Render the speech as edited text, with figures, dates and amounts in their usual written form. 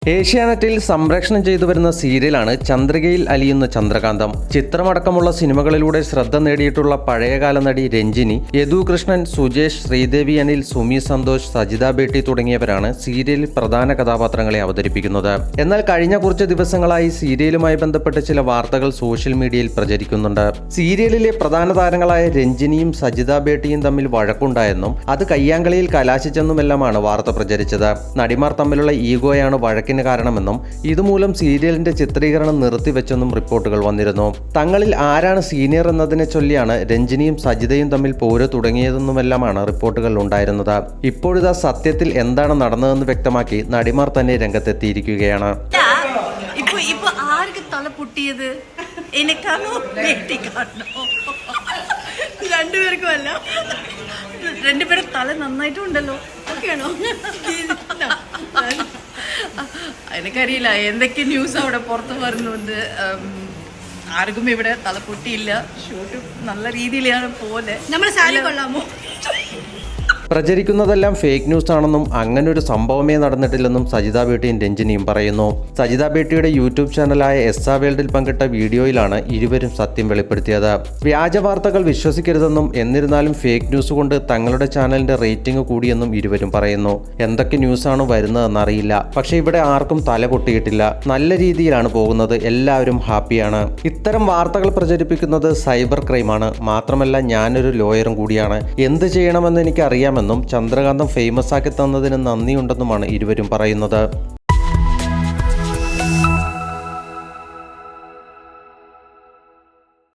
ഏഷ്യാനെറ്റിൽ സംപ്രേഷണം ചെയ്തു വരുന്ന സീരിയലാണ് ചന്ദ്രികയിൽ അലിയുന്ന ചന്ദ്രകാന്തം. ചിത്രമടക്കമുള്ള സിനിമകളിലൂടെ ശ്രദ്ധ നേടിയിട്ടുള്ള പഴയകാല നടി രഞ്ജിനി, യദു കൃഷ്ണൻ, സുജേഷ്, ശ്രീദേവി അനിൽ, സുമി സന്തോഷ്, സജിത ബേട്ടി തുടങ്ങിയവരാണ് സീരിയലിൽ പ്രധാന കഥാപാത്രങ്ങളെ അവതരിപ്പിക്കുന്നത്. എന്നാൽ കഴിഞ്ഞ കുറച്ച് ദിവസങ്ങളായി സീരിയലുമായി ബന്ധപ്പെട്ട് ചില വാർത്തകൾ സോഷ്യൽ മീഡിയയിൽ പ്രചരിക്കുന്നുണ്ട്. സീരിയലിലെ പ്രധാന താരങ്ങളായ രഞ്ജിനിയും സജിത ബേട്ടിയും തമ്മിൽ വഴക്കുണ്ടായെന്നും അത് കയ്യാങ്കളിയിൽ കലാശിച്ചെന്നുമെല്ലാമാണ് വാർത്ത പ്രചരിച്ചത്. നടിമാർ തമ്മിലുള്ള ഈഗോയാണ് വഴക്കിന് കാരണമെന്നും ഇതുമൂലം സീരിയലിന്റെ ചിത്രീകരണം നിർത്തിവെച്ചെന്നും റിപ്പോർട്ടുകൾ വന്നിരുന്നു. തങ്ങളിൽ ആരാണ് സീനിയർ എന്നതിനെ ചൊല്ലിയാണ് രഞ്ജിനിയും സജിതയും തമ്മിൽ പോര് തുടങ്ങിയതെന്നുമെല്ലാമാണ് റിപ്പോർട്ടുകൾ ഉണ്ടായിരുന്നത്. ഇപ്പോഴിതാ സത്യത്തിൽ എന്താണ് നടന്നതെന്ന് വ്യക്തമാക്കി നടിമാർ തന്നെ രംഗത്തെത്തിയിരിക്കുകയാണ്. രണ്ടുപേരും തല നന്നായിട്ടുണ്ടല്ലോ. ഓക്കെയാണോ? എനിക്കറിയില്ല എന്തൊക്കെ ന്യൂസ് അവിടെ പുറത്ത് വരുന്നുണ്ട്. ആർക്കും ഇവിടെ തല പൊട്ടിയില്ല. ഷൂട്ട് നല്ല രീതിയിലാണ് പോലെ. നമ്മൾ സാരി കൊള്ളാമോ? പ്രചരിക്കുന്നതെല്ലാം ഫേക്ക് ന്യൂസ് ആണെന്നും അങ്ങനൊരു സംഭവമേ നടന്നിട്ടില്ലെന്നും സജിത ബേട്ടിയും രഞ്ജിനിയും പറയുന്നു. സജിത ബേട്ടിയുടെ യൂട്യൂബ് ചാനലായ എസ്സാ വേൾഡിൽ പങ്കിട്ട വീഡിയോയിലാണ് ഇരുവരും സത്യം വെളിപ്പെടുത്തിയത്. വ്യാജ വാർത്തകൾ വിശ്വസിക്കരുതെന്നും എന്നിരുന്നാലും ഫേക്ക് ന്യൂസ് കൊണ്ട് തങ്ങളുടെ ചാനലിന്റെ റേറ്റിംഗ് കൂടിയെന്നും ഇരുവരും പറയുന്നു. എന്തൊക്കെ ന്യൂസാണ് വരുന്നതെന്നറിയില്ല, പക്ഷേ ഇവിടെ ആർക്കും തല പൊട്ടിയിട്ടില്ല. നല്ല രീതിയിലാണ് പോകുന്നത്. എല്ലാവരും ഹാപ്പിയാണ്. ഇത്തരം വാർത്തകൾ പ്രചരിപ്പിക്കുന്നത് സൈബർ ക്രൈമാണ്. മാത്രമല്ല ഞാനൊരു ലോയറും കൂടിയാണ്. എന്ത് ചെയ്യണമെന്ന് എനിക്ക് അറിയാമെന്നും ചന്ദ്രകാന്തം ഫേമസ് ആക്കി തന്നതിന് നന്ദിയുണ്ടെന്നുമാണ് ഇരുവരും പറയുന്നത്.